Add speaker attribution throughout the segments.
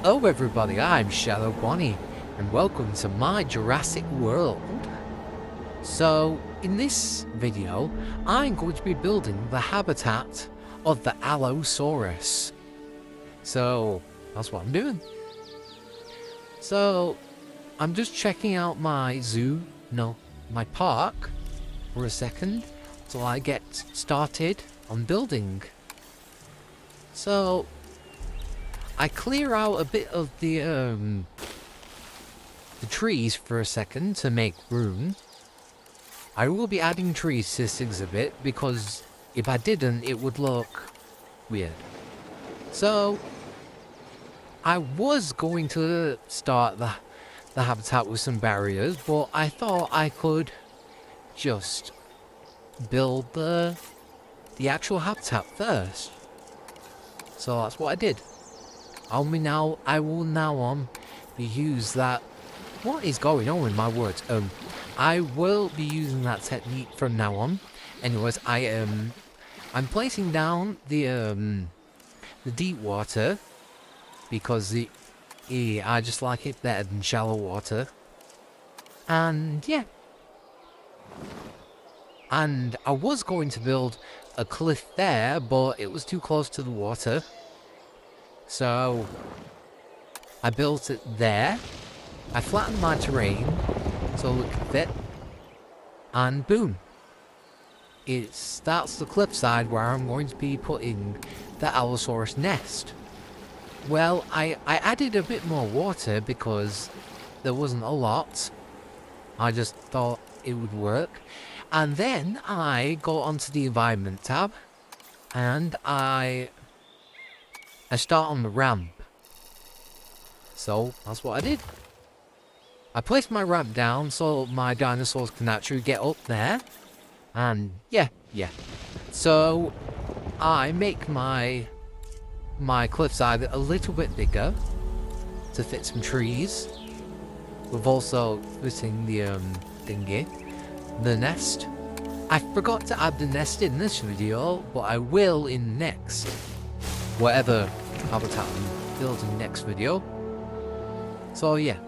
Speaker 1: Hello everybody, I'm Shadow Bonnie, and welcome to my Jurassic World. So, in this video, I'm going to be building the habitat of the Allosaurus. So, that's what I'm doing. So, I'm just checking out my my park, for a second, till I get started on building. So, I clear out a bit of the trees for a second to make room. I will be adding trees to this exhibit because if I didn't, it would look weird. So, I was going to start the habitat with some barriers, but I thought I could just build the actual habitat first. So that's what I did. I will now be use that. What is going on with my words? I will be using that technique from now on. Anyways, I'm placing down the deep water because I just like it better than shallow water. And yeah. And I was going to build a cliff there, but it was too close to the water. So, I built it there. I flattened my terrain so it could fit. And boom. That's the cliffside where I'm going to be putting the Allosaurus nest. Well, I added a bit more water because there wasn't a lot. I just thought it would work. And then I go onto the environment tab. And I start on the ramp. So, that's what I did. I placed my ramp down so my dinosaurs can actually get up there. And, yeah. So, I make my cliffside a little bit bigger to fit some trees. With also fitting the nest. I forgot to add the nest in this video, but I will in the next. Whatever habitat I'm building next video. So yeah,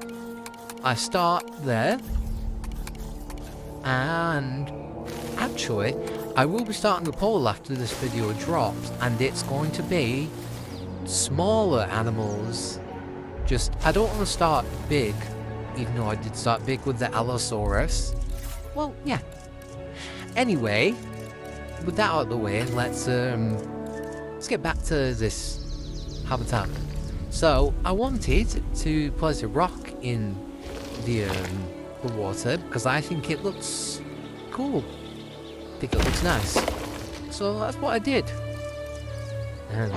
Speaker 1: I start there, and actually I will be starting a poll after this video drops, and it's going to be smaller animals. I don't want to start big, even though I did start big with the Allosaurus. Well, yeah. Anyway, with that out of the way, let's get back to this habitat. So, I wanted to place a rock in the water because I think it looks cool. I think it looks nice. So that's what I did. And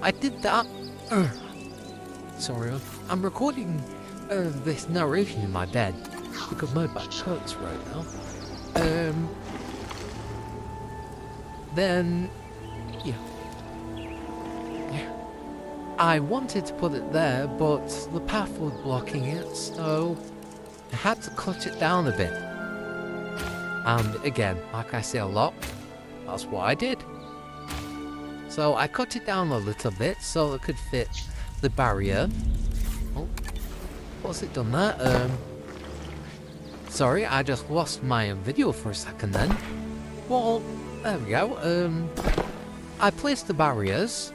Speaker 1: I did that. Sorry, I'm recording this narration in my bed because my back hurts right now. Then, yeah. I wanted to put it there, but the path was blocking it, so I had to cut it down a bit. And again, like I say a lot, that's what I did. So I cut it down a little bit so it could fit the barrier. Oh, what's it done there? Sorry, I just lost my video for a second then. Well, there we go. I placed the barriers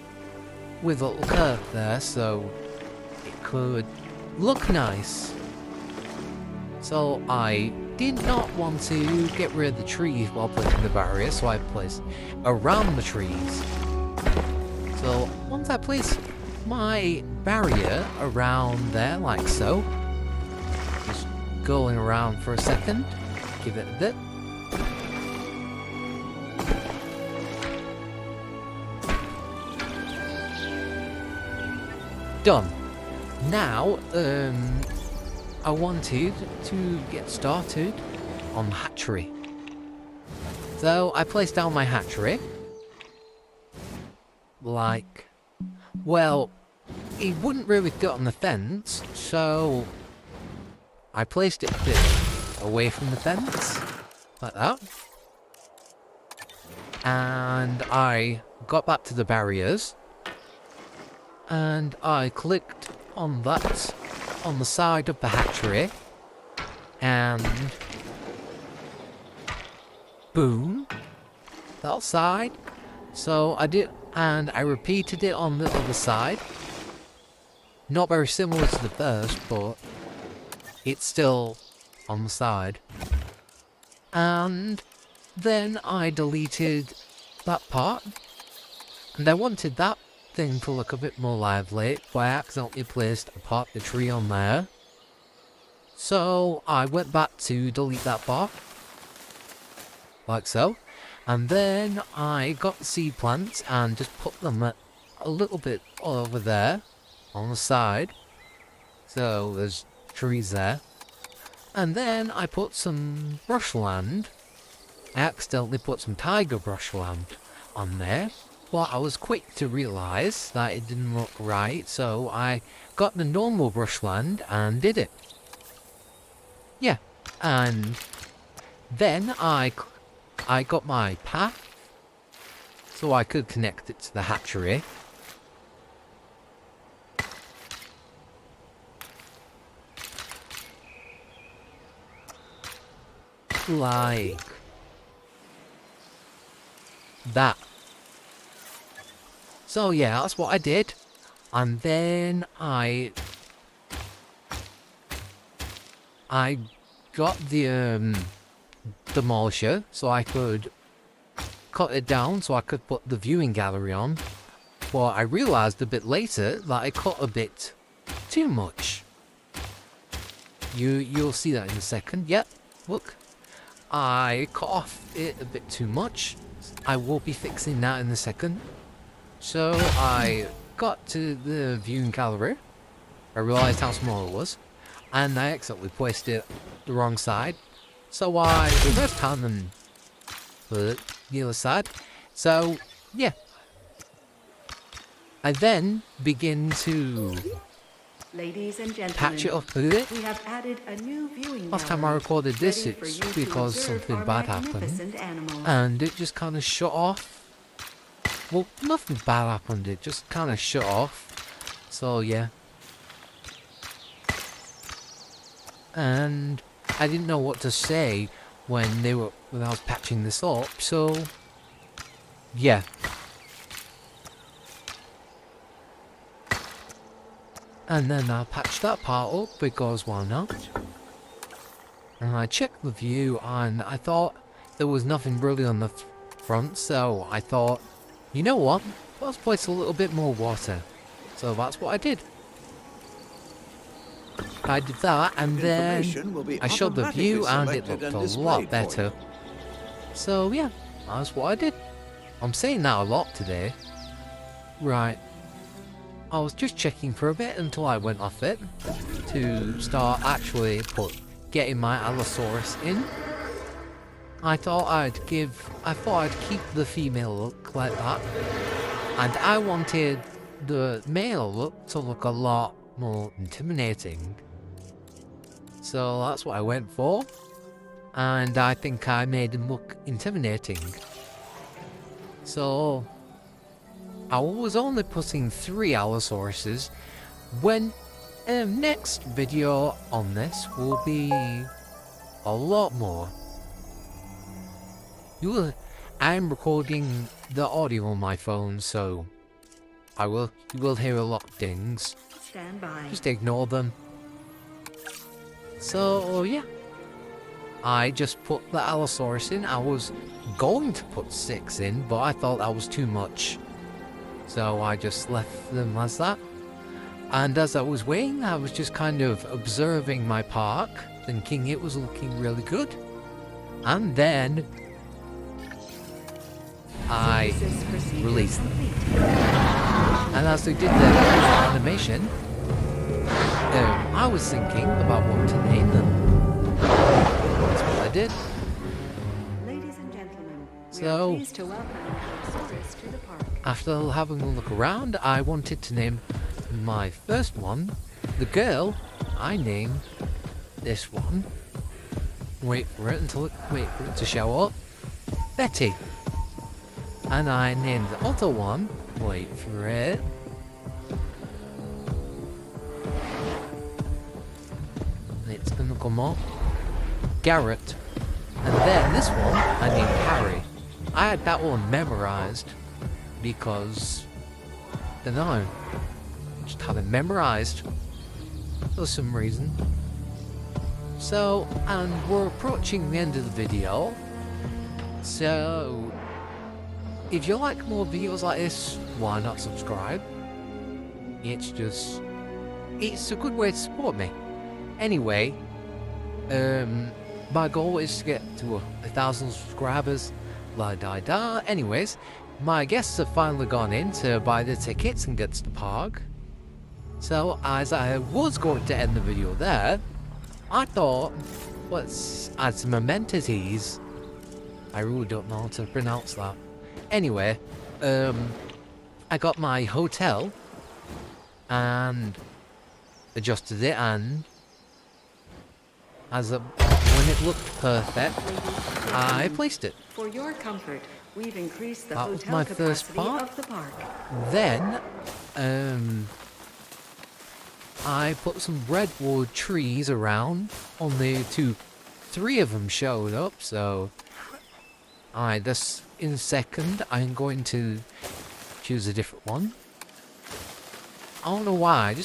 Speaker 1: with a little curve there so it could look nice. So I did not want to get rid of the trees while placing the barrier, so I placed around the trees. So once I place my barrier around there like so, just going around for a second, give it a bit. Done. Now, I wanted to get started on the hatchery. So, I placed down my hatchery. Well, it wouldn't really fit on the fence, so I placed it a bit away from the fence, like that. And I got back to the barriers. and I clicked on that on the side of the hatchery, and boom, that side. So I did, and I repeated it on the other side. Not very similar to the first, but it's still on the side. And then I deleted that part, and I wanted that thing to look a bit more lively, but I accidentally placed a part of the tree on there. So I went back to delete that part, like so, and then I got the seed plants and just put them a little bit over there on the side, so there's trees there. And then I put some brushland. I accidentally put some tiger brushland on there, but I was quick to realise that it didn't look right, so I got the normal brushland and did it. Yeah, and then I got my path so I could connect it to the hatchery. Like that. So yeah, that's what I did. And then I got the demolisher so I could cut it down so I could put the viewing gallery on. But I realised a bit later that I cut a bit too much. You'll see that in a second. Yep, look. I cut off it a bit too much. I will be fixing that in a second. So I got to the viewing gallery. I realised how small it was, and I accidentally placed it the wrong side. So I reversed hand and put it the other side. So yeah, I then begin to
Speaker 2: Ladies and gentlemen,
Speaker 1: patch it up a bit.
Speaker 2: we have added a new viewing
Speaker 1: Last time I recorded this, it's because something bad happened, and it just kind of shut off. Well, nothing bad happened, it just kind of shut off. So yeah. And I didn't know what to say when I was patching this up, so yeah. And then I patched that part up because why not? And I checked the view and I thought there was nothing really on the front, so I thought, you know what, let's place a little bit more water. So that's what I did. I did that, and then I showed the view and it looked a lot better. So yeah, that's what I did. I'm saying that a lot today. Right. I was just checking for a bit until I went off it to start actually getting my Allosaurus in. I thought I'd keep the female look like that, and I wanted the male look to look a lot more intimidating. So that's what I went for, and I think I made him look intimidating. So I was only putting 3 Allosauruses, when next video on this will be a lot more. I'm recording the audio on my phone, so you will hear a lot of dings.
Speaker 2: Stand by.
Speaker 1: Just ignore them. So yeah, I just put the Allosaurus in. I was going to put 6 in, but I thought that was too much. So I just left them as that. And as I was waiting, I was just kind of observing my park, thinking it was looking really good. And then I released them. And as they did their animation, I was thinking about what to name them. That's what I did.
Speaker 2: Ladies and gentlemen, we are
Speaker 1: So,
Speaker 2: pleased to welcome Allosaurus to the park.
Speaker 1: after having a look around, I wanted to name my first one, the girl. I named this one, wait for it to show up, Betty. And I named the other one, wait for it, Uncle Mo, Garrett, and then this one I named Harry. I had that one memorized because, I don't know, just had it memorized for some reason. So, and we're approaching the end of the video, so if you like more videos like this, why not subscribe? It's a good way to support me. Anyway, my goal is to get to 1,000 subscribers, la da da. Anyways, my guests have finally gone in to buy the tickets and get to the park. So, as I was going to end the video there, I thought, let's add some amenities. I really don't know how to pronounce that. Anyway, I got my hotel and adjusted it, and when it looked perfect, I placed it.
Speaker 2: For your comfort, we've increased the
Speaker 1: That was
Speaker 2: hotel
Speaker 1: my first
Speaker 2: capacity
Speaker 1: part.
Speaker 2: of the park.
Speaker 1: Then, I put some redwood trees around. Only three of them showed up, so this in a second I'm going to choose a different one. I don't know why,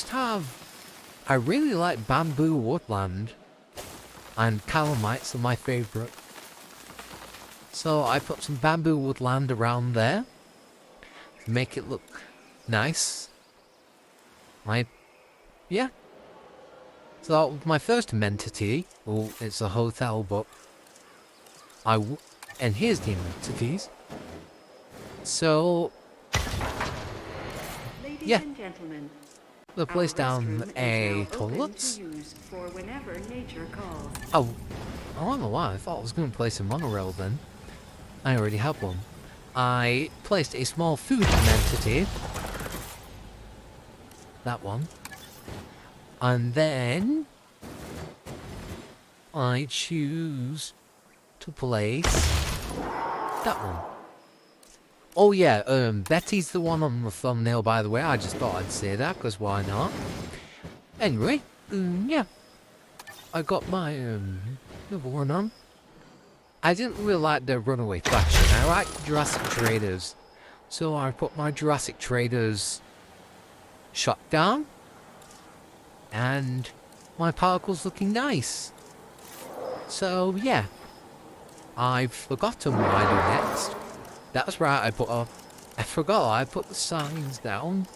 Speaker 1: I really like bamboo woodland, and calamites are my favourite. So I put some bamboo woodland around there to make it look nice. Yeah. So that was my first amenity. Well, it's a hotel, but and here's the amenities. So,
Speaker 2: Ladies
Speaker 1: yeah.
Speaker 2: and gentlemen,
Speaker 1: The place
Speaker 2: our
Speaker 1: down
Speaker 2: restroom is
Speaker 1: a
Speaker 2: now open
Speaker 1: toilets.
Speaker 2: to use for whenever nature calls.
Speaker 1: Oh, I don't know why. I thought I was going to place a monorail then. I already have one. I placed a small food amenity. That one. And then I choose to place that one. Oh yeah, Betty's the one on the thumbnail, by the way. I just thought I'd say that, because why not? Anyway, yeah. I got my another one on. I didn't really like the runaway faction. I like Jurassic Traders. So I put my Jurassic Traders shot down. And my park was looking nice. So yeah. I've forgotten what I do next. That's right, I forgot I put the signs down.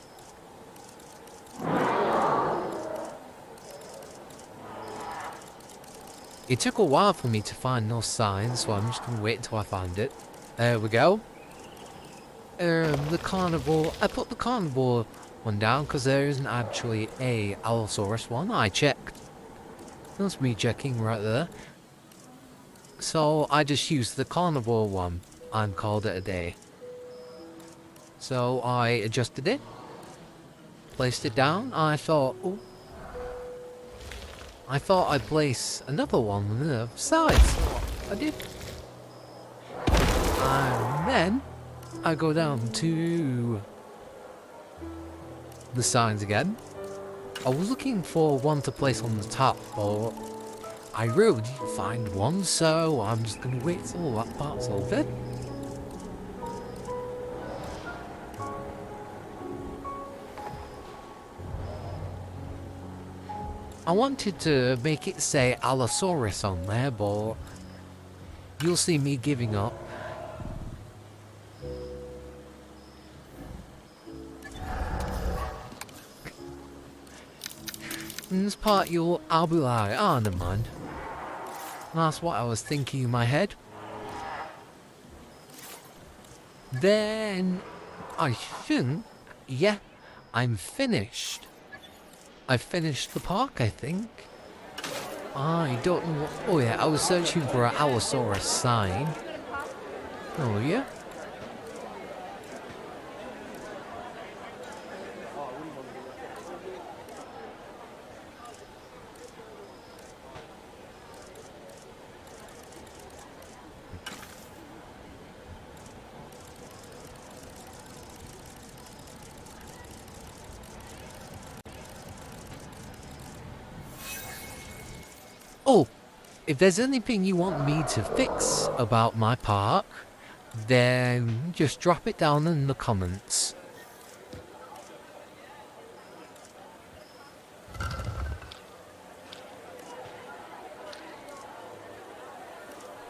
Speaker 1: It took a while for me to find those signs, so I'm just gonna wait until I find it. There we go. The carnivore, I put the carnivore one down because there isn't actually a Allosaurus one. I checked. That's me checking right there. So I just used the carnivore one and called it a day. So I adjusted it, placed it down. I thought I'd place another one on the other side. So I did. And then I go down to the signs again. I was looking for one to place on the top, but I really didn't find one, so I'm just gonna wait till that part's over. I wanted to make it say Allosaurus on there, but you'll see me giving up. In this part, I'll be like, oh, never mind. That's what I was thinking in my head. Then, I think, yeah, I'm finished. I finished the park, I think. I don't know what... Oh yeah, I was searching for an Allosaurus sign. Oh yeah? Oh, if there's anything you want me to fix about my park, then just drop it down in the comments.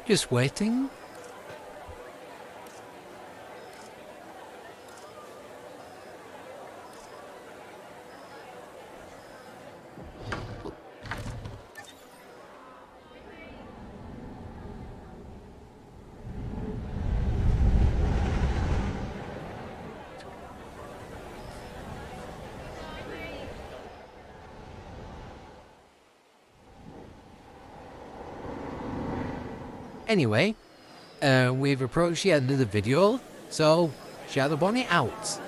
Speaker 1: Just waiting. Anyway, we've approached the end of the video, so Shadow Bonnie out.